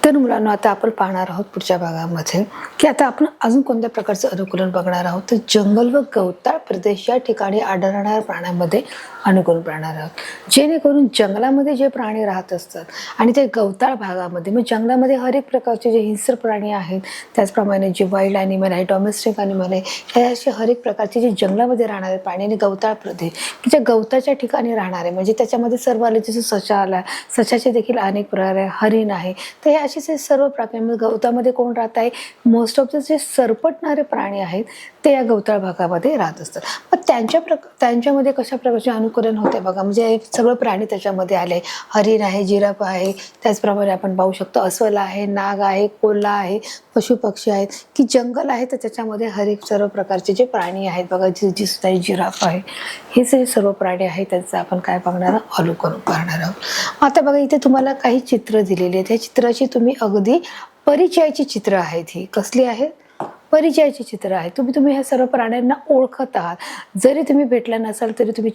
तर मुलांना आता आपण पाहणार आहोत पुढच्या भागामध्ये की आता आपण अजून कोणत्या प्रकारचं अनुकूलन बघणार आहोत. तर जंगल व गवताळ प्रदेश या ठिकाणी आढळणाऱ्या प्राण्यांमध्ये अनुकूलन पाहणार आहोत. जेणेकरून जंगलामध्ये जे प्राणी राहत असतात आणि ते गवताळ भागामध्ये, मग जंगलामध्ये हर एक प्रकारचे जे हिंस्र प्राणी आहेत, त्याचप्रमाणे जे वाईल्ड ॲनिमल आहे, डॉमेस्टिक ॲनिमल आहे, हे असे हर एक प्रकारचे जे जंगलामध्ये राहणारे प्राणी आणि गवताळ प्रदेश की जे गवताच्या ठिकाणी राहणारे, म्हणजे त्याच्यामध्ये सर्व आले, जसं ससा आला, सशाचे देखील अनेक प्रकार आहे, हरिण आहे. तर हे असे सर्व प्रकार गवतामध्ये कोण राहत आहे, मोस्ट ऑफ द जे सरपटणारे प्राणी आहेत ते या गवताळ भागामध्ये राहत असतात. मग त्यांच्यामध्ये कशा प्रकारचे अनुकरण होते बघा. म्हणजे हे सगळं प्राणी त्याच्यामध्ये आले. हरिण आहे, जिराफ आहे, त्याचप्रमाणे आपण पाहू शकतो अस्वल आहे, नाग आहे, कोल्हा आहे, पशुपक्षी आहेत, की जंगल आहे तर त्याच्यामध्ये हर एक सर्व प्रकारचे जे प्राणी आहेत बघा, जी जिराफ आहे, हे जे सर्व प्राणी आहेत त्यांचं आपण काय बघणार आहोत, अनुकरण करणार आहोत. आता बघा इथे तुम्हाला काही चित्र दिलेली आहेत. ह्या चित्राची तुम्ही अगदी परिचयाची चित्र आहेत. ही कसली आहेत, परिचयाची चित्र आहे. तुम्ही ह्या सर्व प्राण्यांना ओळखत आहात. जरी तुम्ही भेटला नसाल तरी तुम्ही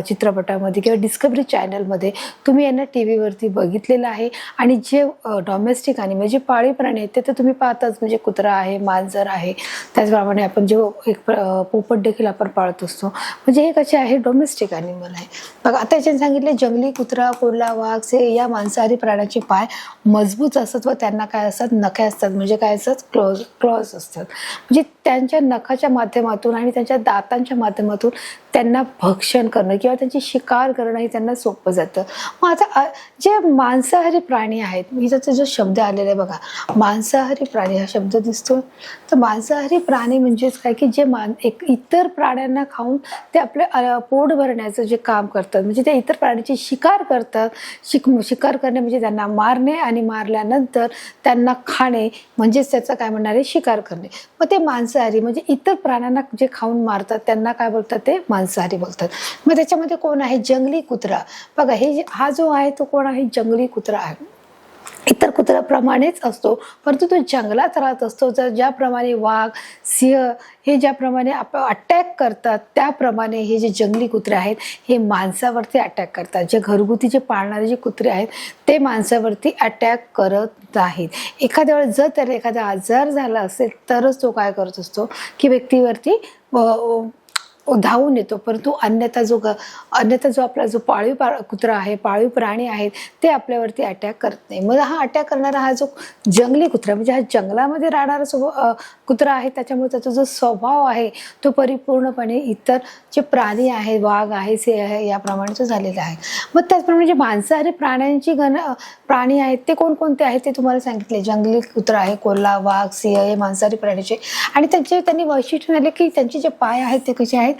चित्रपटामध्ये किंवा डिस्कवरी चॅनलमध्ये तुम्ही यांना टी व्हीवरती बघितलेलं आहे. आणि जे डॉमेस्टिक आणि म्हणजे पाळीव प्राणी आहेत ते तर तुम्ही पाहताच, म्हणजे कुत्रा आहे, मांजर आहे, त्याचप्रमाणे आपण जे एक पोपट देखील आपण पाळत असतो. म्हणजे हे कसे आहे, डोमेस्टिक ॲनिमल आहे. बघा आता याच्याने सांगितले जंगली कुत्रा, कोल्हा, वाघ हे या मांसाहारी प्राण्याचे पाय मजबूत असतात व त्यांना काय असतात, नखे असतात. म्हणजे काय असतात, क्लॉज असतात. म्हणजे त्यांच्या नखाच्या माध्यमातून आणि त्यांच्या दातांच्या माध्यमातून त्यांना भक्षण करणं किंवा त्यांची शिकार करणं हे त्यांना सोपं जातं. मग आता जे मांसाहारी प्राणी आहेत, इथं जो शब्द आलेला आहे बघा, मांसाहारी प्राणी हा शब्द दिसतो. तर मांसाहारी प्राणी म्हणजेच काय की जे इतर प्राण्यांना खाऊन ते आपले पोट भरण्याचं जे काम करतात, म्हणजे ते इतर प्राण्याची शिकार करतात. शिकार करणे म्हणजे त्यांना मारणे आणि मारल्यानंतर त्यांना खाणे, म्हणजेच त्याचं काय म्हणणार आहे, शिकार करणे. मग ते मांसाहारी म्हणजे इतर प्राण्यांना जे खाऊन मारतात त्यांना काय बोलतात, ते मांसाहारी बोलतात. मग त्याच्यामध्ये कोण आहे, जंगली कुत्रा. बघा हा जो आहे तो कोण आहे, जंगली कुत्रा आहे. इतर कुत्र्याप्रमाणेच असतो, परंतु तो जंगलात राहत असतो. ज्याप्रमाणे वाघ, सिंह हे ज्याप्रमाणे अटॅक करतात, त्याप्रमाणे हे जे जंगली कुत्रे आहेत हे माणसावरती अटॅक करतात. जे घरगुती जे पाळणारे जे कुत्रे आहेत ते माणसावरती अटॅक करत नाहीत. एखाद्या वेळेस जर त्याला एखादा आजार झाला असेल तरच तो काय करत असतो की व्यक्तीवरती धावून येतो. परंतु अन्यथा जो आपला जो पाळीव कुत्रा आहे, पाळीव प्राणी आहेत, ते आपल्यावरती अटॅक करत नाही. मग हा अटॅक करणारा हा जो जंगली कुत्रा म्हणजे हा जंगलामध्ये राहणारा कुत्रा आहे, त्याच्यामुळे त्याचा जो स्वभाव आहे तो परिपूर्णपणे इतर जे प्राणी आहे, वाघ आहे, सिंह आहे, याप्रमाणे तो झालेला आहे. मग त्याचप्रमाणे जे मांसाहारी प्राणी आहेत ते कोणकोणते आहेत ते तुम्हाला सांगितले. जंगली कुत्रा आहे, कोल्हा, वाघ, सिंह हे मांसाहारी प्राण्याचे. आणि त्यांनी वैशिष्ट्य झाले की त्यांचे जे पाय आहेत ते कसे आहेत,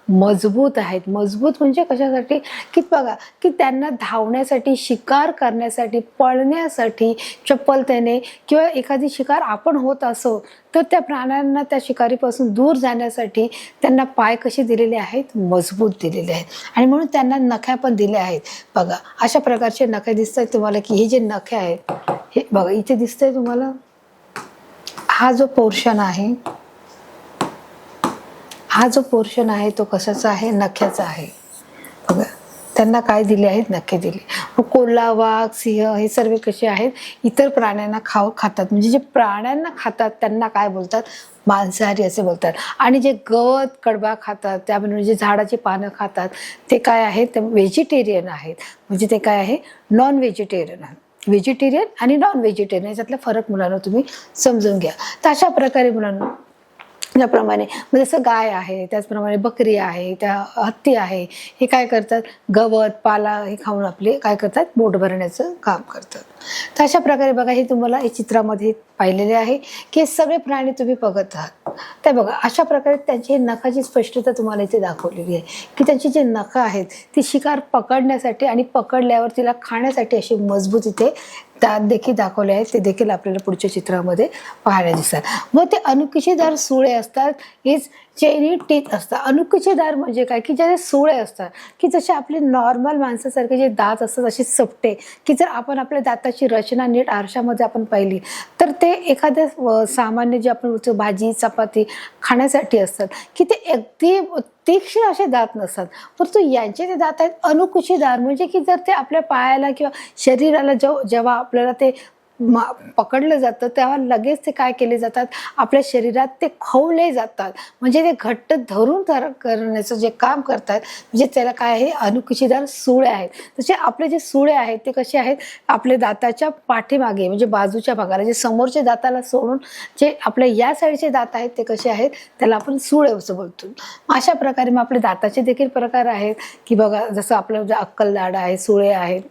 मजबूत आहेत. मजबूत म्हणजे कशासाठी, की बघा की त्यांना धावण्यासाठी, शिकार करण्यासाठी, पळण्यासाठी, चपलतेने किंवा एखादी शिकार आपण होत असो तर त्या प्राण्यांना त्या शिकारीपासून दूर जाण्यासाठी त्यांना पाय कसे दिलेले आहेत, मजबूत दिलेले आहेत. आणि म्हणून त्यांना नख्या पण दिल्या आहेत. बघा अशा प्रकारचे नखे दिसत आहेत तुम्हाला, की हे जे नखे आहेत हे बघा इथे दिसतंय तुम्हाला. हा जो पोर्शन आहे, हा जो पोर्शन आहे तो कशाचा आहे, नख्याचा आहे. बघा त्यांना काय दिले आहेत, नखे दिले. मग कोल्हा, वाघ, सिंह हे सर्व कसे आहेत, इतर प्राण्यांना खातात. म्हणजे जे प्राण्यांना खातात त्यांना काय बोलतात, मांसाहारी असे बोलतात. आणि जे गवत कडबा खातात, त्यामध्ये जे झाडाची पानं खातात ते काय आहेत, ते व्हेजिटेरियन आहेत. म्हणजे ते काय आहे, नॉन व्हेजिटेरियन आहे. व्हेजिटेरियन आणि नॉन व्हेजिटेरियन याच्यातला फरक मुलांना तुम्ही समजून घ्या. तर अशा प्रकारे मुलांना ज्याप्रमाणे जसं गाय आहे, त्याचप्रमाणे बकरी आहे, त्या हत्ती आहे, हे काय करतात, गवत पाला हे खाऊन आपले काय करतात, पोट भरण्याचं काम करतात. तर अशा प्रकारे बघा हे तुम्हाला या चित्रामध्ये पाहिलेले आहे की हे सगळे प्राणी तुम्ही बघत आहात. ते बघा अशा प्रकारे त्यांची नखाची स्पष्टता तुम्हाला इथे दाखवलेली आहे की त्यांची जे नखं आहेत ती शिकार पकडण्यासाठी आणि पकडल्यावर तिला खाण्यासाठी अशी मजबूत इथे दात देखील दाखवले आहेत. ते देखील आपल्याला पुढच्या चित्रामध्ये पाहायला दिसतात. मग ते अनुकुचीदार सुळे असतात, हेच चेनी टीथ असतात. अनुकुचीदार म्हणजे काय, की ज्याचे सुळे असतात, की जसे आपले नॉर्मल माणसासारखे जे दात असतात असे सपटे, की जर आपण आपल्या दाताची रचना नीट आरशामध्ये आपण पाहिली तर ते एखाद्या सामान्य जे आपण भाजी चपाती खाण्यासाठी असतात की ते अगदी तीक्ष्ण असे दात नसतात. परंतु यांचे ते दात आहेत अनुकुचीदार, म्हणजे की जर ते आपल्या पायाला किंवा शरीराला जेव्हा आपल्याला ते पकडलं जातं तेव्हा लगेच ते काय केले जातात, आपल्या शरीरात ते खवले जातात. म्हणजे ते घट्ट धरून करण्याचं जे काम करतात, म्हणजे त्याला काय आहे, अनुकुचीदार सुळे आहेत. तसे आपले जे सुळे आहेत ते कसे आहेत, आपले दाताच्या पाठीमागे म्हणजे बाजूच्या भागाला, जे समोरच्या दाताला सोडून जे आपल्या या साईडचे दात आहेत ते कसे आहेत, त्याला आपण सुळे असं बोलतो. अशा प्रकारे मग आपले दाताचे देखील प्रकार आहेत की बघा, जसं आपलं जे अक्कलदाढ आहे, सुळे आहेत,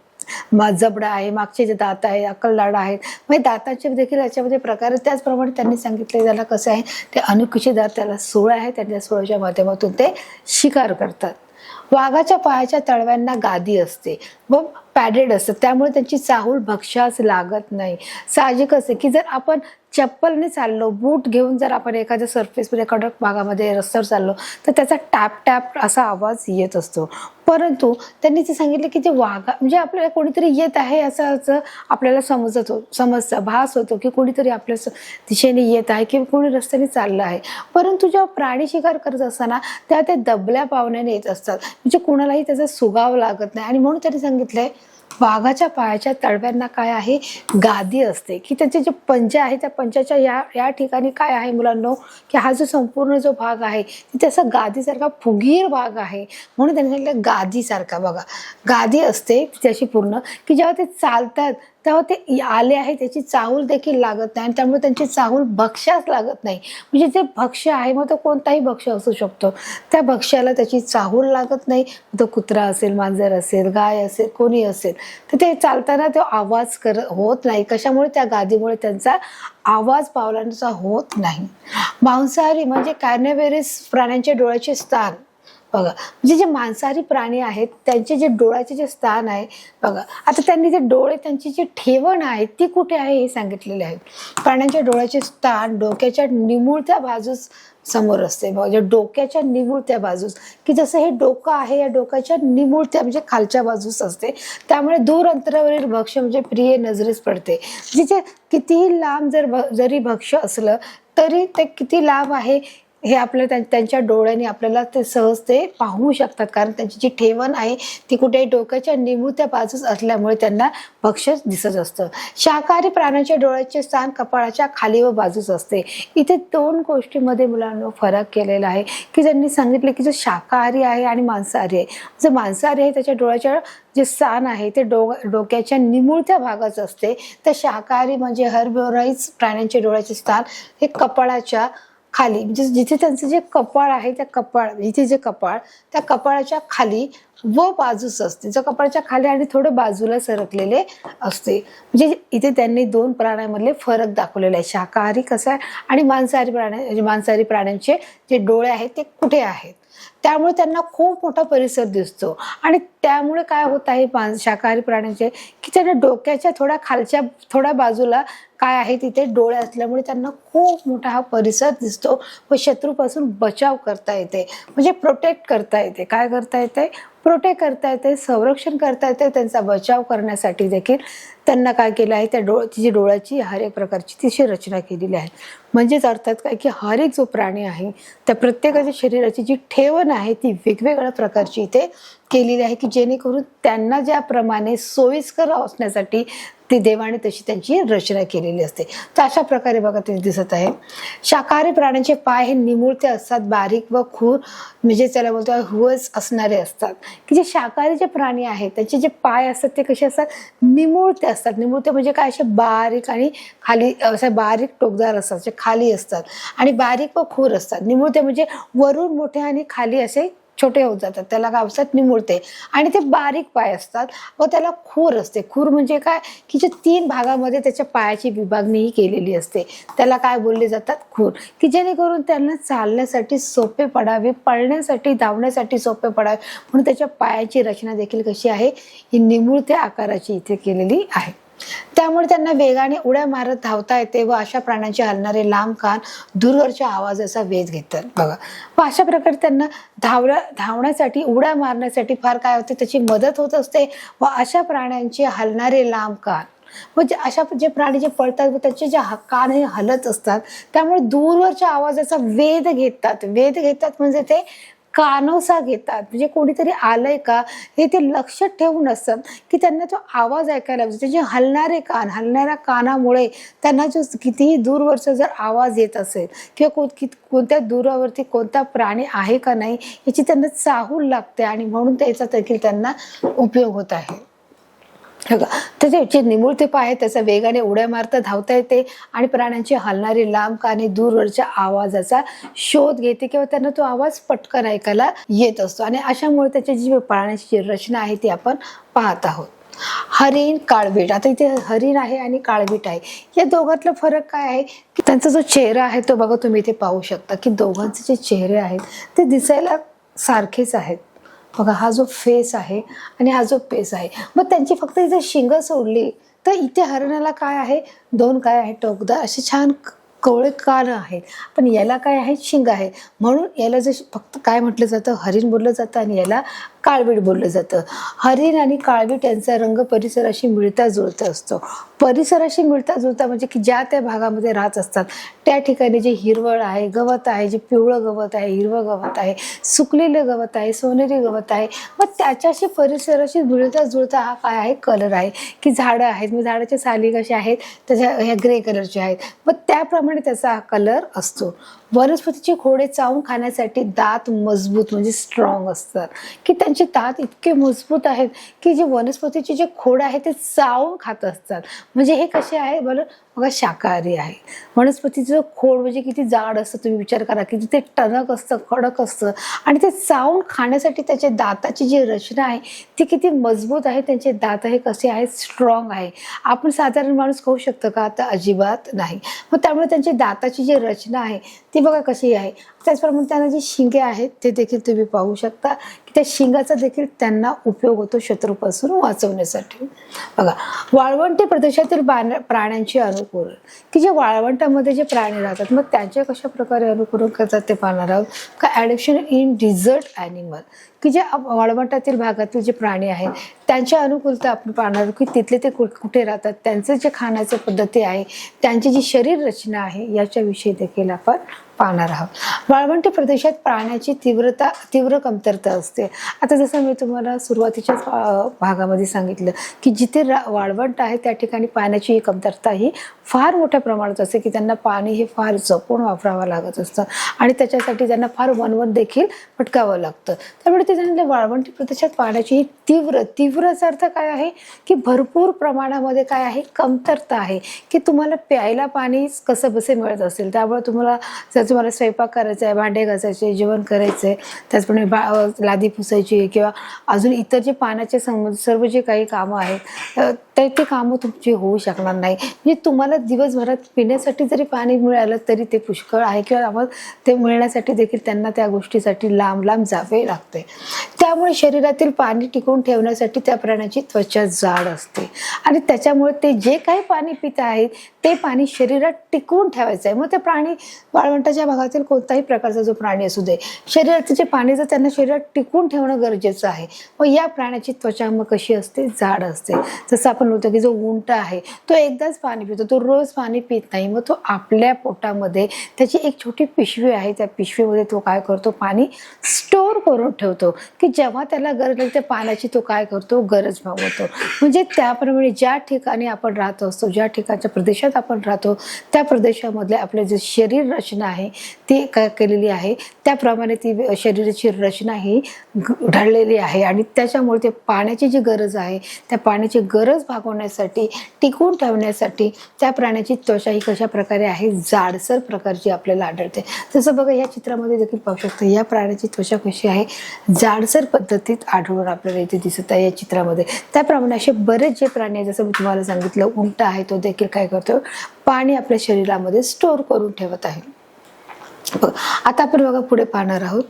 जबडा आहे, मागचे जे दात आहे, अक्कलदाढ आहेत, म्हणजे दाताचे देखील याच्यामध्ये प्रकार. त्याचप्रमाणे त्यांनी सांगितले त्याला कसं आहे, ते अनुकुचीदार त्याला सुळे आहे, त्यांच्या सुळेच्या माध्यमातून ते शिकार करतात. वाघाच्या पायाच्या तळव्यांना गादी असते व पॅडेड असतं, त्यामुळे त्यांची चाहूल भक्ष्यास लागत नाही. साहजिकच आहे की जर आपण चप्पलने चाललो, बूट घेऊन जर आपण एखाद्या सरफेसमध्ये, कडक भागामध्ये रस्त्यावर चाललो, तर त्याचा टॅप टॅप असा आवाज येत असतो. परंतु त्यांनी ते सांगितलं की ते म्हणजे आपल्याला कोणीतरी येत आहे असं आपल्याला समजतं, भास होतो की कोणीतरी आपल्या दिशेने येत आहे किंवा कोणी रस्त्याने चाललं आहे. परंतु जेव्हा प्राणी शिकार करत असताना तेव्हा ते दबल्या पावण्याने येत असतात, म्हणजे कुणालाही त्याचा सुगाव लागत नाही. आणि म्हणून त्यांनी सांगितलंय वाघाच्या पायाच्या तळव्यांना काय आहे, गादी असते, की त्याचे जे पंजा आहे त्या पंजाच्या या ठिकाणी काय आहे मुलांनो, की हा जो संपूर्ण जो भाग आहे तिथे असा गादीसारखा फुगीर भाग आहे. म्हणून त्यांनी सांगितलं गादीसारखा. बघा, गादी असते त्याची पूर्ण, की जेव्हा ते चालतात तेव्हा ते आले आहे त्याची चाहूल देखील लागत नाही, आणि त्यामुळे त्यांची चाहूल भक्ष्यास लागत नाही. म्हणजे जे भक्ष्य आहे, मग तो कोणताही भक्ष्य असू शकतो, त्या भक्ष्याला त्याची चाहूल लागत नाही. तो कुत्रा असेल, मांजर असेल, गाय असेल, कोणी असेल, तर ते चालताना तो आवाज होत नाही. कशामुळे? त्या गादीमुळे त्यांचा आवाज पावलांचा होत नाही. मांसाहारी म्हणजे कार्निव्हरस प्राण्यांच्या डोळ्याचे स्थान बघा, म्हणजे जे मांसाहारी प्राणी आहेत त्यांचे जे डोळ्याचे जे स्थान आहे बघा, आता त्यांनी जे डोळे, त्यांची जी ठेवण आहे ती कुठे आहे हे सांगितलेले आहे. प्राण्यांच्या डोळ्याचे स्थान डोक्याच्या निमुळत्या बाजूस समोर असते. म्हणजे डोक्याच्या निमुळत्या बाजूस, की जसं हे डोकं आहे या डोक्याच्या निमुळत्या म्हणजे खालच्या बाजूस असते. त्यामुळे दूर अंतरावरील भक्ष्य म्हणजे प्रिय नजरेस पडते. जिथे कितीही लांब जरी भक्ष्य असलं तरी ते किती लांब आहे हे आपल्या त्यांच्या डोळ्यांनी आपल्याला ते सहज ते पाहू शकतात, कारण त्यांची जी ठेवण आहे ती कुठेही डोक्याच्या निमुळत्या बाजूस असल्यामुळे त्यांना भक्ष्य दिसत असतं. शाकाहारी प्राण्यांच्या डोळ्याचे स्थान कपाळाच्या खाली व बाजूस असते. इथे दोन गोष्टींमध्ये मुलांना फरक केलेला आहे, की ज्यांनी सांगितले की जो शाकाहारी आहे आणि मांसाहारी आहे. जो मांसाहारी आहे त्याच्या डोळ्याच्या जे स्थान आहे ते डोक्याच्या निमुळत्या भागाच असते. तर शाकाहारी म्हणजे हर्बिव्होरस प्राण्यांचे डोळ्याचे स्थान हे कपाळाच्या खाली, म्हणजे जिथे त्यांचं जे कपाळ आहे त्या इथे जे कपाळ त्या कपाळाच्या खाली व बाजूस असते. जो कपाळाच्या खाली आणि थोडं बाजूला सरकलेले असते. म्हणजे इथे त्यांनी दोन प्राण्यांमधले फरक दाखवलेले आहे, शाकाहारी कसा आहे आणि मांसाहारी प्राण्यांचे जे डोळे आहेत ते कुठे आहेत. त्यामुळे त्यांना खूप मोठा परिसर दिसतो, आणि त्यामुळे काय होत आहे शाकाहारी प्राण्यांचे, की त्यांना डोक्याच्या थोड्या बाजूला काय आहे तिथे डोळे असल्यामुळे त्यांना खूप मोठा हा परिसर दिसतो व शत्रूपासून बचाव करता येते, म्हणजे प्रोटेक्ट करता येते. काय करता येते? प्रोटेक्ट करता येते, संरक्षण करता येते. त्यांचा बचाव करण्यासाठी देखील त्यांना काय केलं आहे, त्या तिची डोळ्याची हर एक प्रकारची तिची रचना केलेली आहे. म्हणजेच अर्थात काय, की हर एक जो प्राणी आहे त्या प्रत्येकाच्या शरीराची जी ठेवण आहे ती वेगवेगळ्या प्रकारची इथे केलेली आहे, की जेणेकरून त्यांना ज्याप्रमाणे सोयीस्कर असण्यासाठी ती देवाने तशी त्यांची रचना केलेली असते. तर अशा प्रकारे बघा ते दिसत आहे. शाकाहारी प्राण्यांचे पाय हे निमुळते असतात, बारीक व खूर, म्हणजे त्याला बोलतो हुवस असणारे असतात. की जे शाकाहारी जे प्राणी आहेत त्यांचे जे पाय असतात ते कसे असतात, निमुळते असतात. निमुळते म्हणजे काय, असे बारीक आणि खाली असे बारीक टोकदार असतात, जे खाली असतात आणि बारीक व खूर असतात. निमुळते म्हणजे वरून मोठे आणि खाली असे छोटे होत जातात, त्याला काय असतात, निमुळते. आणि ते बारीक पाय असतात व त्याला खूर असते. खूर म्हणजे काय, की जे 3 भागामध्ये त्याच्या पायाची विभागणी केलेली असते, त्याला काय बोलले जातात, खूर. की जेणेकरून त्यांना चालण्यासाठी सोपे पडावे, पळण्यासाठी, धावण्यासाठी सोपे पडावे, म्हणून त्याच्या पायाची रचना देखील कशी आहे, ही निमुळत्या आकाराची इथे केलेली आहे. त्यामुळे त्यांना वेगाने उड्या मारत धावता येते व अशा प्राण्यांचे हलणारे लांब कान दूरवरच्या आवाजाचा वेध घेतात बघा. व अशा प्रकारे त्यांना धावण्यासाठी, उड्या मारण्यासाठी फार काय होते, त्याची मदत होत असते. व अशा प्राण्यांचे हलणारे लांब कान म्हणजे अशा जे प्राणी जे पळतात त्याचे जे कान हे हलत असतात, त्यामुळे दूरवरच्या आवाजाचा वेध घेतात म्हणजे ते कानोसा घेतात, म्हणजे कोणीतरी आलंय का हे ते लक्ष ठेवून असतात की त्यांना तो आवाज ऐकायला पाहिजे. त्याचे हलणारे कान, हलणाऱ्या कानामुळे त्यांना जो कितीही दूरवरचा जर आवाज येत असेल किंवा कोणत्या दूरावरती कोणता प्राणी आहे का नाही याची त्यांना चाहूल लागते आणि म्हणून त्याचा देखील त्यांना उपयोग होत आहे. त्याचे जे निमुळते पाय आहेत त्याचा वेगाने उड्या मारता धावता येते आणि प्राण्यांची हलणारी लांब काने दूरवरच्या आवाजाचा शोध घेते किंवा त्यांना तो आवाज पटकन ऐकायला येत असतो आणि अशामुळे त्याची जी प्राण्याची जी रचना आहे ती आपण पाहत आहोत. हरिण, काळवीट. आता इथे हरिण आहे आणि काळवीट आहे, या दोघातला फरक काय आहे की त्यांचा जो चेहरा आहे तो बघा तुम्ही इथे पाहू शकता की दोघांचे जे चेहरे आहेत ते दिसायला सारखेच आहेत. बघा हा जो फेस आहे आणि हा जो पेस आहे, मग त्यांची फक्त इथे शिंग सोडली तर इथे हरणाला काय आहे, दोन काय आहे टोकदार असे छान कवळे कान आहेत, पण याला काय आहे, शिंग आहे. म्हणून याला जे फक्त काय म्हटलं जातं, हरिण बोललं जातं आणि याला काळवीट बोललं जातं. हरिण आणि काळवीट यांचा रंग परिसराशी मिळता जुळता असतो. परिसराशी मिळता जुळता म्हणजे की ज्या त्या भागामध्ये राहत असतात त्या ठिकाणी जे हिरवळ आहे, गवत आहे, जे पिवळं गवत आहे, हिरवं गवत आहे, सुकलेलं गवत आहे, सोनेरी गवत आहे, मग त्याच्याशी परिसराशी मिळता जुळता हा काय आहे, कलर आहे. की झाडं आहेत, मग झाडाच्या साली कशा आहेत, त्याच्या ह्या ग्रे कलरच्या आहेत, मग त्याप्रमाणे त्याचा हा कलर असतो. वनस्पतीची खोडे चावून खाण्यासाठी दात मजबूत म्हणजे स्ट्रॉंग असतात, की त्यांचे दात इतके मजबूत आहेत की जे वनस्पतीचे जे खोड आहे ते चावून खात असतात. म्हणजे हे कसे आहे बघा शाकाहारी आहे. वनस्पतीचं खोड म्हणजे किती जाड असतं तुम्ही विचार करा, किती ते टणक असतं, कडक असतं आणि ते चावून खाण्यासाठी त्याच्या दाताची जी रचना आहे ती किती मजबूत आहे. त्यांचे दात हे कसे आहेत, स्ट्रॉंग आहे. आपण साधारण माणूस खाऊ शकतो का, आता अजिबात नाही. मग त्यामुळे त्यांची दाताची जी रचना आहे ती बघा कशी आहे. त्याचप्रमाणे त्यांना जे शिंगे आहेत ते देखील तुम्ही पाहू शकता की त्या शिंगाचा देखील त्यांना उपयोग होतो शत्रूपासून वाचवण्यासाठी. बघा वाळवंटी प्रदेशातील प्राण्यांचे अनुकरण, की जे वाळवंटामध्ये जे प्राणी राहतात मग त्यांचे कशा प्रकारे अनुकरण करतात ते पाहणार आहोत. का ॲडॅप्टेशन इन डिझर्ट ॲनिमल, की जे वाळवंटातील भागातील जे प्राणी आहेत त्यांच्या अनुकूलता आपण पाहणार आहोत की तिथले ते कुठे राहतात, त्यांचं जे खाण्याची पद्धती आहे, त्यांची जी शरीर रचना आहे याच्याविषयी देखील आपण पाहणार आहोत. वाळवंटी प्रदेशात प्राण्याची तीव्र कमतरता असते. आता जसं मी तुम्हाला सुरुवातीच्याच भागामध्ये सांगितलं की जिथे वाळवंट आहे त्या ठिकाणी पाण्याची कमतरता ही फार मोठ्या प्रमाणात असते, की त्यांना पाणी हे फार जपून वापरावं लागत असतं आणि त्याच्यासाठी त्यांना फार वणवण देखील भटकावं लागतं. त्यामुळे ते त्यांना वाळवंटी प्रदेशात पाण्याची ही तीव्रचा अर्थ काय आहे की भरपूर प्रमाणामध्ये काय आहे, कमतरता आहे. की तुम्हाला प्यायला पाणी कसं बसे मिळत असेल, त्यामुळे तुम्हाला स्वयंपाक करायचा आहे, भांडे घासायचे, जेवण करायचंय, त्याचप्रमाणे लादी पुसायची किंवा अजून इतर जे पाण्याचे सर्व जे काही कामं आहेत ते कामं तुमची होऊ शकणार नाही. म्हणजे तुम्हाला दिवसभरात पिण्यासाठी जरी पाणी मिळालं तरी ते पुष्कळ आहे किंवा ते मिळण्यासाठी देखील त्यांना त्या गोष्टीसाठी लांब लांब जावे लागते. त्यामुळे शरीरातील पाणी टिकवून ठेवण्यासाठी त्या प्राण्याची त्वचा जाड असते आणि त्याच्यामुळे ते जे काही पाणी पित आहेत ते पाणी शरीरात टिकवून ठेवायचं आहे. मग ते प्राणी वाळवंटाच्या भागातील कोणताही प्रकारचा जो प्राणी असू दे, शरीराचं जे पाणी जर त्यांना शरीरात टिकवून ठेवणं गरजेचं आहे. मग या प्राण्याची त्वचा मग कशी असते, जाड असते. जसं आपण म्हणतो की जो उंट आहे तो एकदाच पाणी पितो, तो रोज पाणी पित नाही. मग तो आपल्या पोटामध्ये त्याची एक छोटी पिशवी आहे, त्या पिशवीमध्ये तो काय करतो, पाणी स्टोर करून ठेवतो की जेव्हा त्याला गरज लागते त्या पाण्याची तो काय करतो, गरज भागवतो. म्हणजे त्याप्रमाणे ज्या ठिकाणी आपण राहत असतो, ज्या ठिकाणच्या प्रदेशात आपण राहतो त्या प्रदेशामधले आपले जे शरीर रचना आहे ती काय केलेली आहे, त्याप्रमाणे ती शरीराची रचना ही ढळलेली आहे आणि त्याच्यामुळे ते पाण्याची जी गरज आहे त्या पाण्याची गरज भागवण्यासाठी, टिकवून ठेवण्यासाठी त्या प्राण्याची त्वचा ही कशा प्रकारे आहे, जाडसर प्रकारची आपल्याला आढळते. जसं बघा या चित्रामध्ये देखील पाहू शकतो या प्राण्याची त्वचा कशी आहे, जाडसर पद्धतीत आढळून आपल्याला इथे दिसत आहे या चित्रामध्ये. त्याप्रमाणे असे बरेच जे प्राणी आहे, जसं मी तुम्हाला सांगितलं उंट आहे तो देखील काय करतो, पाणी आपल्या शरीरामध्ये स्टोर करून ठेवत आहे. आता आपण बघा पुढे पाहणार आहोत.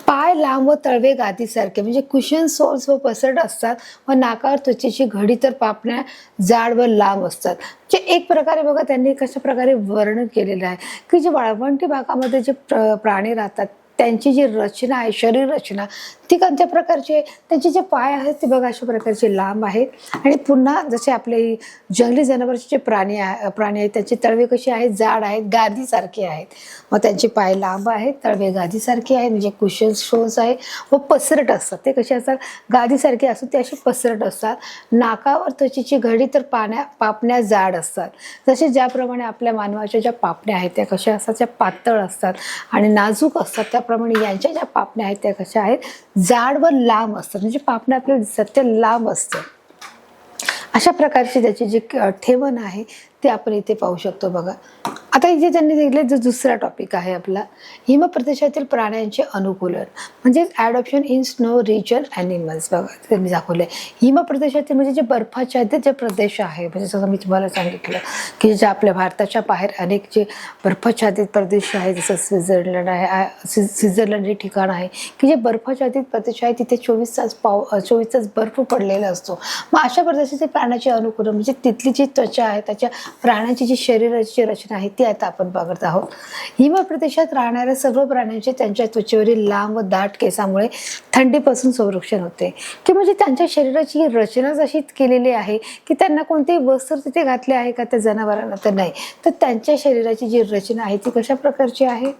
पाय लांब व तळवे गादीसारखे म्हणजे कुशन सोल्स व पसरट असतात व नाकावर त्वचेची घडी तर पापण्या जाड व लांब असतात. जे एक प्रकारे बघा त्यांनी कशा प्रकारे वर्णन केलेलं आहे की जे वाळवंटी भागामध्ये जे प्राणी राहतात त्यांची जी रचना आहे, शरीर रचना ती कोणत्या प्रकारची आहे, त्यांचे जे पाय आहेत ते बघा अशा प्रकारचे लांब आहेत आणि पुन्हा जसे आपले जंगली जनावरचे जे प्राणी आहेत त्यांचे तळवे कसे आहेत, जाड आहेत, गादीसारखे आहेत. मग त्यांचे पाय लांब आहेत, तळवे गादीसारखे आहेत, म्हणजे कुशन स्टोन्स आहे व पसरट असतात. ते कसे असतात, गादीसारखे असतात, ते असे पसरट असतात. नाकावर त्वचेची घडी तर पापण्या जाड असतात. जसे ज्याप्रमाणे आपल्या मानवाच्या ज्या पापण्या आहेत त्या कशा असतात, त्या पातळ असतात आणि नाजूक असतात, त्याप्रमाणे यांच्या ज्या पापण्या आहेत त्या कशा आहेत, जाड व लांब असतात. म्हणजे पापण्या आपल्याला दिसतात ते लांब असतात. अशा प्रकारची त्याची जी ठेवण आहे ते आपण इथे पाहू शकतो बघा. आता इथे त्यांनी दिले जो दुसरा टॉपिक आहे आपला, हिमप्रदेशातील प्राण्यांचे अनुकूलन म्हणजे adoption in snow region animals. बघा त्यांनी दाखवले हिमप्रदेशातील म्हणजे जे बर्फाच्छादित जे प्रदेश आहे, म्हणजे जसं मी तुम्हाला सांगितलं की जे आपल्या भारताच्या बाहेर अनेक जे बर्फाच्छादित प्रदेश आहे, जसं स्वित्झर्लंड आहे, स्वित्झर्लंड हे ठिकाण आहे की जे बर्फाच्छादित प्रदेश आहे, तिथे 24 तास बर्फ पडलेला असतो. मग अशा प्रदेशाचे प्राण्याचे अनुकूलन म्हणजे तिथली जी त्वचा आहे, त्याच्या प्राण्याची जी शरीराची रचना आहे ती आता आपण बघत आहोत. हिमप्रदेशात राहणाऱ्या सर्व प्राण्यांचे त्यांच्या त्वचेवरील लांब व दाट केसामुळे थंडीपासून संरक्षण होते, की म्हणजे त्यांच्या शरीराची रचना अशी केलेली आहे की त्यांना कोणतेही वस्त्र तिथे घातले आहे का त्या जनावरांना, तर नाही. तर त्यांच्या शरीराची जी रचना आहे ती कशा प्रकारची आहे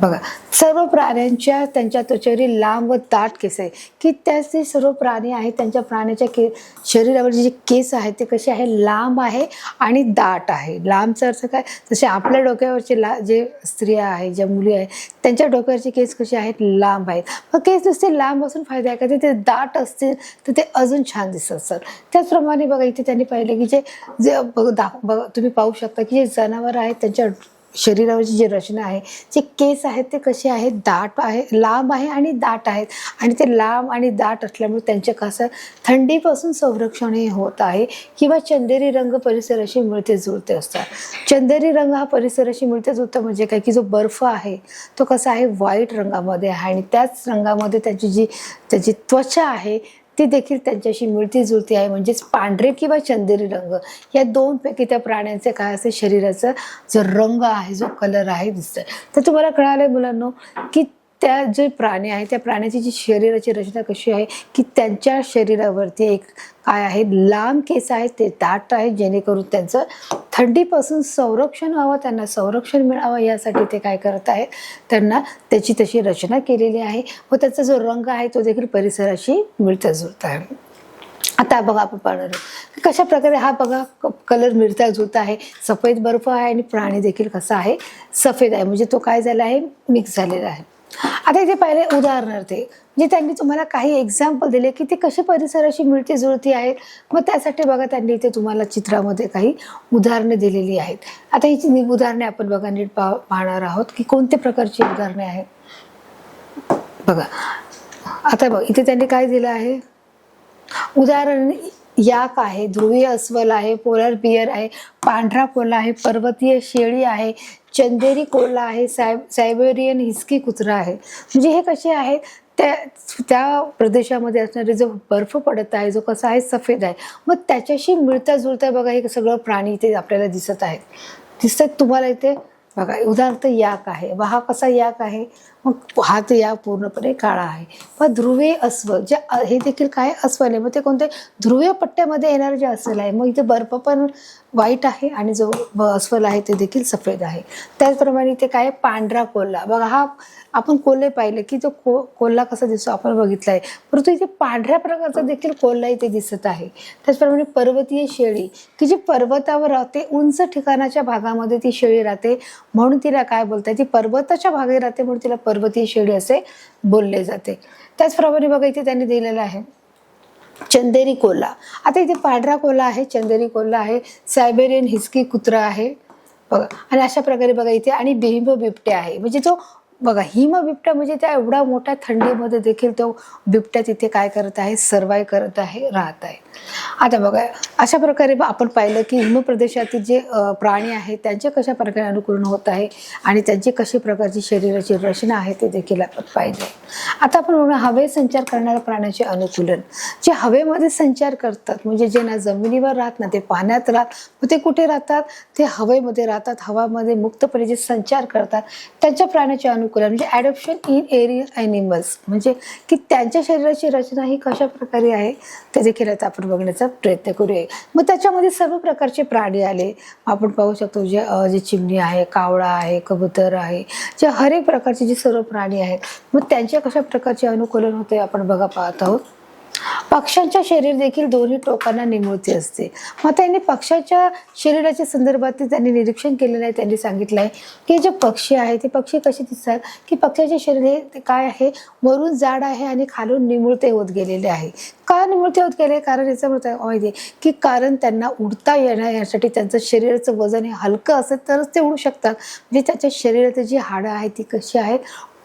बघा. सर्व प्राण्यांच्या त्यांच्या त्वचेवरील लांब व दाट केस आहे, की त्याचे सर्व प्राणी आहेत त्यांच्या प्राण्याच्या शरीरावरचे जे केस आहेत ते कसे आहे, लांब आहे आणि दाट आहे. लांबचा अर्थ काय, जसे आपल्या डोक्यावरचे जे स्त्रिया आहेत, ज्या मुली आहेत त्यांच्या डोक्यावरचे केस कसे आहेत, लांब आहेत. मग केस नुसते लांब असून फायदा आहे का, ते दाट असतील तर ते अजून छान दिसत असतात. त्याचप्रमाणे बघा इथे त्यांनी पाहिलं की जे बघा तुम्ही पाहू शकता की जे जनावर आहेत त्यांच्या शरीरावरची जी रचना आहे, जे केस आहेत ते कसे आहेत, दाट आहे, लांब आहे आणि दाट आहेत. आणि ते लांब आणि दाट असल्यामुळे त्यांचे कसं थंडीपासून संरक्षणही होत आहे. किंवा चंदेरी रंग परिसराशी मिळते जुळते असतात. चंदेरी रंग हा परिसराशी मिळते जुळते म्हणजे काय, की जो बर्फ आहे तो कसा आहे, व्हाईट रंगामध्ये आहे आणि त्याच रंगामध्ये त्याची त्वचा आहे ती देखील त्यांच्याशी मिळती जुळती आहे. म्हणजेच पांढरे किंवा चंदेरी रंग या दोनपैकी त्या प्राण्यांचे काय असे शरीराचा जो रंग आहे, जो कलर आहे दिसतोय. तर तुम्हाला कळालंय मुलांनो की त्या जे प्राणी आहे त्या प्राण्याची जी शरीराची रचना कशी आहे, की त्यांच्या शरीरावरती एक काय आहे, लांब केस आहेत, ते दाट आहेत, जेणेकरून त्यांचं थंडीपासून संरक्षण व्हावं, त्यांना संरक्षण मिळावं यासाठी ते काय करत आहेत, त्यांना त्याची तशी रचना केलेली आहे व त्याचा जो रंग आहे तो देखील परिसराशी मिळता जुळता आहे. आता बघा आपण पाहणार आहोत कशा प्रकारे हा बघा कलर मिळता जुळता आहे. सफेद बर्फ आहे आणि प्राणी देखील कसा आहे, सफेद आहे, म्हणजे तो काय झाला आहे, मिक्स झालेला आहे. आता इथे पहिले उदाहरणार्थ जे त्यांनी तुम्हाला काही एक्झाम्पल दिले की ते कशी परिसराशी मिळती जुळती आहेत. मग त्यासाठी बघा त्यांनी इथे तुम्हाला चित्रामध्ये काही उदाहरणे दिलेली आहेत. आता ही उदाहरणे आपण बघा नीट पाहणार आहोत की कोणत्या प्रकारची उदाहरणे आहेत. बघा आता बघ इथे त्यांनी काय दिलं आहे, उदाहरण याक आहे, ध्रुवीय अस्वल आहे, पोलर बियर आहे, पांढरा कोल्हा आहे, पर्वतीय शेळी आहे, चंदेरी कोल्हा आहे, सायबेरियन हिस्की कुत्रा आहे. म्हणजे हे कसे आहेत, त्या प्रदेशामध्ये असणारे जो बर्फ पडत आहे जो कसा आहे, सफेद आहे. मग त्याच्याशी मिळता जुळता बघा हे सगळं प्राणी इथे आपल्याला दिसत आहेत तुम्हाला इथे बघा. उदाहरणार्थ याक आहे, हा कसा याक आहे, मग हा तर याक पूर्णपणे काळा आहे. मग ध्रुवीय अस्वल जे हे देखील काय अस्वल आहे, मग ते कोणते ध्रुवीय पट्ट्यामध्ये येणारे जे अस्वल आहे, मग इथे बर्फ पण व्हाईट आहे आणि जो अस्वल आहे ते देखील सफेद आहे. त्याचप्रमाणे इथे काय पांढरा कोल्हा बघा, हा आपण कोल्हे पाहिले की जो कोल्हा कसा दिसतो आपण बघितला आहे, परंतु इथे पांढऱ्या प्रकारचा देखील कोल्हा इथे दिसत आहे. त्याचप्रमाणे पर्वतीय शेळी की जी पर्वतावर राहते, उंच ठिकाणाच्या भागामध्ये ती शेळी राहते म्हणून तिला काय बोलतात, ती पर्वताच्या भागी राहते म्हणून तिला पर्वतीय शेळी असे बोलले जाते. त्याचप्रमाणे बघा इथे त्यांनी दिलेलं आहे चंदेरी कोल्हा. आता इथे पांढरा कोल्हा आहे, चंदेरी कोल्हा आहे, सायबेरियन हिस्की कुत्रा आहे बघा. आणि अशा प्रकारे बघा इथे आणि हिम बिबट्या आहे. म्हणजे तो बघा हिम बिबट्या म्हणजे त्या एवढ्या मोठ्या थंडीमध्ये देखील तो बिबट्या तिथे काय करत आहे, सर्वाइव्ह करत आहे, राहत आहे. आता बघा अशा प्रकारे आपण पाहिलं की हिमप्रदेशातील जे प्राणी आहेत त्यांचे कशा प्रकारे अनुकरण होत आहे आणि त्यांची कशी प्रकारची शरीराची रचना आहे ते देखील आपण पाहिजे. आता आपण बघा हवेत संचार करणाऱ्या प्राण्याचे अनुकूलन. जे हवेमध्ये संचार करतात म्हणजे जे ना जमिनीवर राहत ना ते पाण्यात राहत, मग ते कुठे राहतात, ते हवेमध्ये राहतात, हवामध्ये मुक्तपणे जे संचार करतात त्यांच्या प्राण्याचे अनुकूलन म्हणजे ॲडॉप्शन इन एरियल ॲनिमल्स, म्हणजे की त्यांच्या शरीराची रचना ही कशा प्रकारे आहे ते देखील आता आपण बघण्याचा प्रयत्न करूया. मग त्याच्यामध्ये सर्व प्रकारचे प्राणी आले. आपण पाहू शकतो जे चिमणी आहे, कावळा आहे, कबूतर आहे, जे हर एक प्रकारचे जे सर्व प्राणी आहेत, मग त्यांच्या कशा प्रकारचे अनुकूलन होते आपण पाहत आहोत. पक्ष्यांच्या शरीर देखील दोन्ही टोकांना निमुळते असते. मग त्यांनी पक्ष्याच्या शरीराच्या संदर्भात त्यांनी निरीक्षण केलेलं आहे. त्यांनी सांगितलं आहे की जे पक्षी आहे ते पक्षी कसे दिसतात, की पक्ष्याचे शरीर हे काय आहे, वरून जाड आहे आणि खालून निमुळते होत गेलेले आहे. का निमुळते होत गेले? कारण याचा माहिती आहे की कारण त्यांना उडता येण्यासाठी त्यांचं शरीराचं वजन हे हलकं असेल तरच ते उडू शकतात. म्हणजे त्याच्या शरीराची जी हाडं आहेत ती कशी आहेत,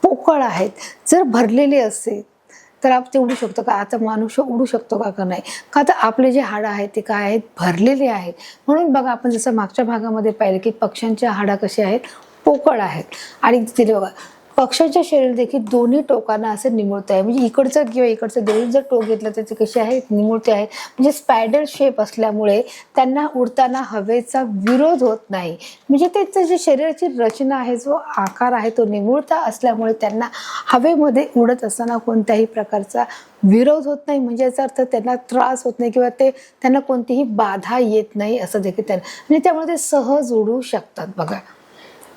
पोकळ आहेत. जर भरलेली असेल तर आपण ते उडू शकतो का? आता मनुष्य उडू शकतो का नाही? का तर आपले जे हाडं आहेत ते काय आहेत, भरलेले आहेत. म्हणून बघा आपण जसं मागच्या भागामध्ये पाहिलं की पक्ष्यांच्या हाडा कसे आहेत, पोकळ आहेत. आणि तिथे बघा पक्ष्यांच्या शरीर देखील दोन्ही टोकांना असे निमुळते आहे. म्हणजे इकडचं किंवा इकडचं दोन्ही जर टोक घेतलं तर ते कसे आहेत, निमुळते आहेत. म्हणजे स्पायडर शेप असल्यामुळे त्यांना उडताना हवेचा विरोध होत नाही. म्हणजे त्यांचं जे शरीराची रचना आहे, जो आकार आहे तो निमुळता असल्यामुळे त्यांना हवेमध्ये उडत असताना कोणत्याही प्रकारचा विरोध होत नाही. म्हणजे याचा अर्थ त्यांना त्रास होत नाही किंवा त्यांना कोणतीही बाधा येत नाही असं देखील त्यांना, आणि त्यामुळे ते सहज उडू शकतात. बघा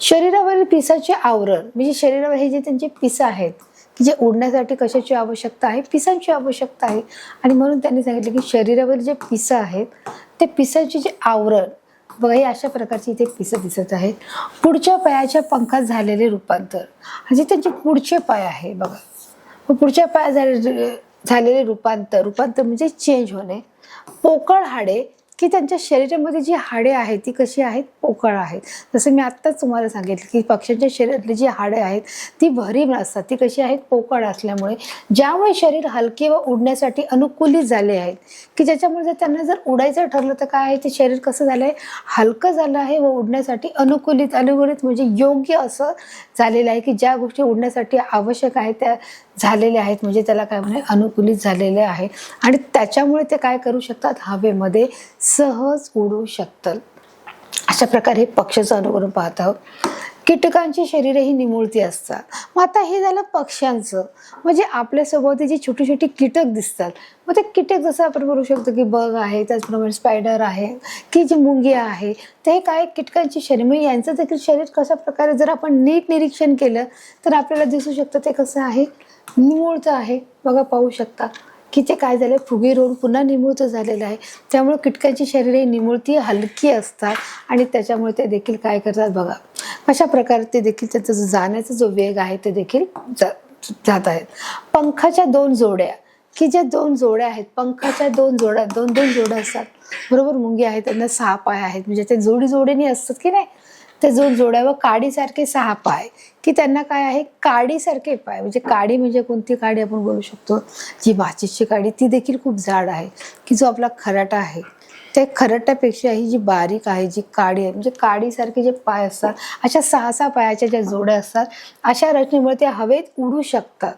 शरीरावरील पिसाचे आवरण, म्हणजे शरीरावर हे जे त्यांचे पिस आहेत की जे उडण्यासाठी कशाची आवश्यकता आहे, पिसांची आवश्यकता आहे. आणि म्हणून त्यांनी सांगितलं की शरीरावर जे पिसं आहेत ते पिसांचे जे आवरण, बघा हे अशा प्रकारची इथे पिसं दिसत आहेत. पुढच्या पायाच्या पंखात झालेले रूपांतर, म्हणजे त्यांचे पुढचे पाय आहे. बघा पुढच्या पाया झालेले रूपांतर म्हणजे चेंज होणे. पोकळ हाडे, की त्यांच्या शरीरामध्ये जी हाडे आहेत ती कशी आहेत, पोकळ आहेत. जसं मी आत्ताच तुम्हाला सांगितलं की पक्ष्यांच्या शरीरातली जी हाडे आहेत ती भरीव नसतात, ती कशी आहेत, पोकळ असल्यामुळे, ज्यामुळे शरीर हलके व उडण्यासाठी अनुकूलित झाले आहेत. की ज्याच्यामुळे जर त्यांना जर उडायचं ठरलं तर काय आहे, ते शरीर कसं झालं आहे, हलकं झालं आहे व उडण्यासाठी अनुकूलित म्हणजे योग्य असं झालेलं आहे. की ज्या गोष्टी उडण्यासाठी आवश्यक आहेत त्या झालेले आहेत, म्हणजे त्याला काय म्हणे, अनुकूलित झालेले आहे. आणि त्याच्यामुळे ते काय करू शकतात, हवेमध्ये सहज उडू शकतात. अशा प्रकारे पक्ष्याचं अनुकरण पाहत आहोत. कीटकांची शरीरे ही निमुळती असतात. मग आता हे झालं पक्ष्यांचं. म्हणजे आपल्या सभोवती जी छोटी छोटी कीटक दिसतात, मग ते कीटक जसं आपण बोलू शकतो की बग आहे, त्याचप्रमाणे स्पायडर आहे, की जी मुंगी आहे, ते काय कीटकांची शरीर, म्हणजे यांचं देखील शरीर कशा प्रकारे जर आपण नीट निरीक्षण केलं तर आपल्याला दिसू शकतं ते कसं आहे, निमुळतं आहे. बघा पाहू शकता की ते काय झालं, फुगीर होऊन पुन्हा निमुळतं झालेलं आहे. त्यामुळे कीटकांची शरीरे निमुळती हलकी असतात आणि त्याच्यामुळे ते देखील काय करतात, बघा अशा प्रकारे ते देखील त्यांचा जो जाण्याचा जो वेग आहे ते देखील जात आहेत. पंखाच्या दोन जोड्या, की ज्या दोन जोड्या आहेत, पंखाच्या दोन जोड्या असतात. बरोबर मुंगी आहे त्यांना 6 पाय आहेत, म्हणजे ते जोडीने असतात की नाही, ते जोड्या व काडीसारखे 6 पाय, की त्यांना काय आहे, काडीसारखे पाय. म्हणजे काडी म्हणजे कोणती काडी आपण बोलू शकतो, जी माचीची काडी, ती देखील खूप जाड आहे. की जो आपला खराटा आहे त्या खराट्यापेक्षा ही जी बारीक आहे, जी काडी आहे, म्हणजे काडीसारखे जे पाय असतात, अशा 6 पायाच्या ज्या जोड्या असतात, अशा रचनेमुळे ते हवेत उडू शकतात.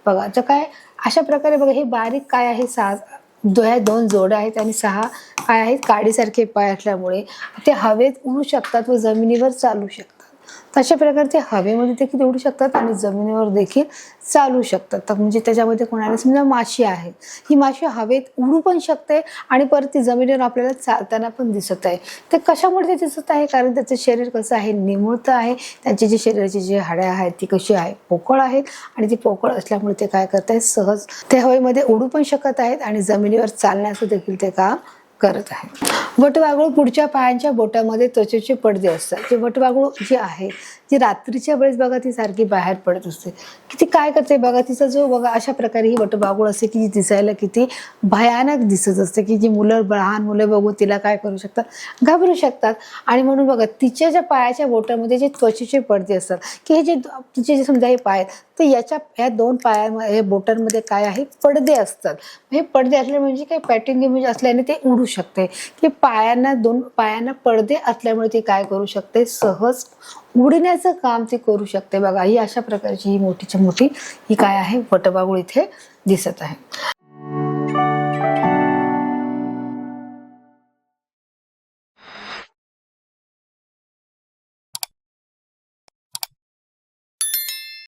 बघा तर काय अशा प्रकारे बघा हे बारीक काय आहे, 2 जोड्या आहेत आणि 6 काय आहेत, काडीसारखे पाय असल्यामुळे ते हवेत उडू शकतात व जमिनीवर चालू शकतात. तशा प्रकारे ते हवेमध्ये देखील उडू शकतात आणि जमिनीवर देखील चालू शकतात. तर म्हणजे त्याच्यामध्ये कोणाला समजा माशी आहे, ही माशी हवेत उडू पण शकते आणि परत ती जमिनीवर आपल्याला चालताना पण दिसत आहे. ते कशामुळे ते दिसत आहे, कारण त्याचं शरीर कसं आहे, निमुळतं आहे. त्यांची जी शरीराची जी हाडे आहेत ती कशी आहे, पोकळ आहेत. आणि ती पोकळ असल्यामुळे ते काय करत आहेत, सहज ते हवेमध्ये उडू पण शकत आहेत आणि जमिनीवर चालण्याचं देखील ते काम करत आहे. वटवाघूळ पुढच्या पायांच्या बोटामध्ये त्वचेचे पडदे असतात. जे वटवाघूळ जी आहे जी रात्रीच्या वेळेस बघा ती सारखी बाहेर पडत असते, की ती काय करते बघा, तिचा जो बघा अशा प्रकारे ही वटवाघूळ असते की दिसायला किती भयानक दिसत असते, की जी लहान मुलं बघून तिला काय करू शकतात, घाबरू शकतात. आणि म्हणून बघा तिच्या ज्या पायाच्या बोटामध्ये जे त्वचेचे पडदे असतात, की हे जे तिचे जे समजा हे पाय तर या 2 पायामध्ये बोटांमध्ये काय आहे, पडदे असतात. हे पडदे असले म्हणजे काय, पॅटिंग इमेज असल्याने ते उडू शकते. की दोन पायांना पडदे असल्यामुळे ती काय करू शकते, सहज उडण्याचं काम ती करू शकते. बघा ही अशा प्रकारची ही मोठीच्या मोठी ही काय आहे, वटवाघूळ इथे दिसत आहे.